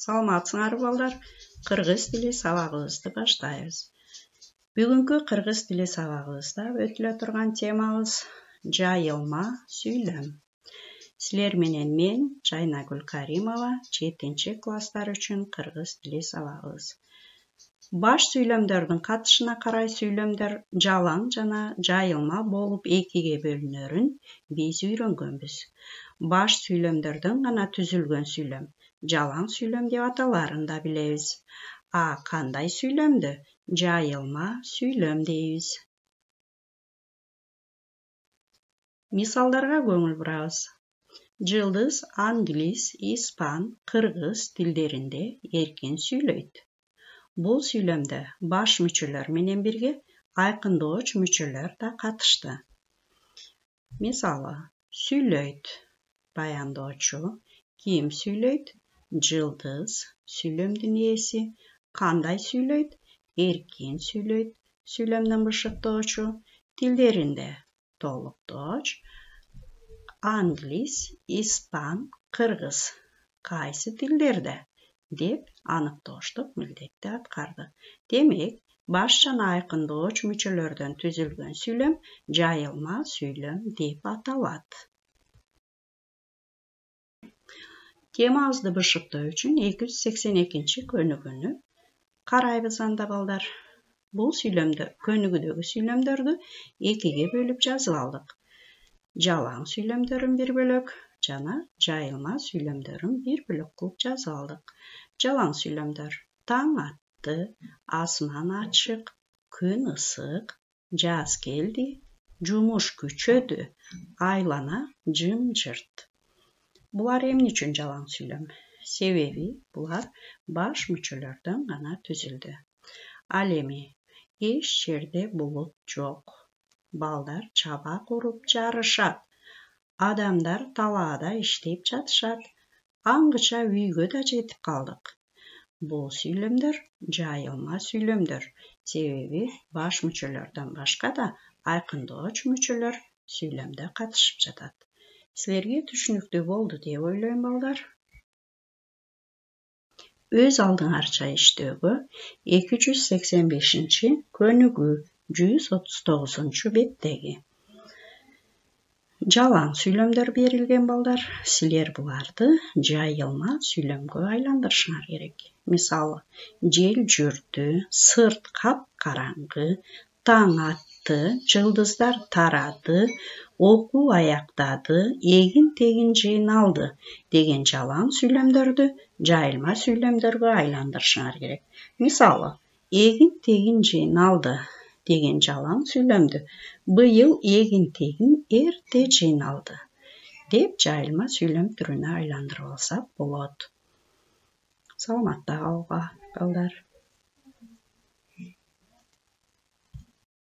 Саламатсыңар балдар, қырғыз тілі сабағыбызды баштайбыз. Бүгүнкү қырғыз тілі сабағыбызда өтүлө турган темабыз жайылма сүйлөм. Силер менен мен Жайнагүл Каримова 7 класстар үчүн қырғыз тілі сабагыбыз. Баш сүйлөмдөрдүн катышына карай сүйлөмдөр жалаң жана жайылма болуп экиге бөлүнөрүн биз үйрөнгөнбүз. Баш сүйлөмдөрдөн гана түзүлгөн сүйлөм жалаң сүйлөм деп аталарын да билебиз. А кандай сүйлөмдү жайылма сүйлөм дейбиз. Мисалдарга көңүл бурабыз. Жылдыз англис, испан, кыргыз тилдеринде эркин сүйлөйт. Бул сүйлөмдө баш мүчөлөр менен бирге айкындоочу мүчөлөр да катышты. Мисалы, сүйлөйт баяндоочу, ким сүйлөйт, жылдыз сүйлөмдүн ээси, кандай сүйлөйт, эркин сүйлөйт сүйлөмдүн бышыктоочу, тилдеринде толуктооч, англис, испан, кыргыз кайсы тилдерде деп аныктооштук милдетти аткарды. Демек, баш жана айкындооч мүчөлөрдөн түзүлгөн сүйлөм жайылма сүйлөм деп аталат. Темабызды бышыктоо үчүн 282 көнүгүүнү карайбыз анда балдар. Бул көнүгүүдөгү сүйлөмдөрдү экиге бөлүп жазып алдык. Жалаң сүйлөмдөрүн бир бөлөк жана жайылма сүйлөмдөрүн бир бөлөк кылып жазып алдык. Жалаң сүйлөмдөр: таң атты, асман ачык, күн ысык, жаз келди, жумуш күчөдү, айлана жымжырт. Булар эмне үчүн жалаң сүйлөм? Себеби булар баш мүчөлөрдөн гана түзүлдү. Ал эми эч жерде булут жок. Балдар чабак уруп жарышат. Адамдар талаада иштеп жатышат. Аңгыча үйгө да жетип калдык. Бул сүйлөмдөр жайылма сүйлөмдөр. Себеби баш мүчөлөрдөн башка да айкындооч мүчөлөр сүйлөмдө катышып жатат. Силерге түшүнүктүү болду деп ойлойм балдар. Өз алдыңарча иштөөгө 285 көнүгүү 139 беттеги жалаң сүйлөмдөр берилген балдар. Силер буларды жайылма сүйлөмгө айландырышыңар керек. Мисалы, жел жүрдү, сырт капкараңгы, таң атты, жылдыздар тарады, окуу аяктады, эгин-тегин жыйналды деген жалаң сүйлөмдөрдү жайылма сүйлөмдөргө айландырышыңар керек. Мисалы, эгин-тегин жыйналды деген жалаң сүйлөмдү быйыл эгин-тегин эрте жыйналды деп жайылма сүйлөм түрүнө айландырып алсак болот. Саламатта калгыла балдар.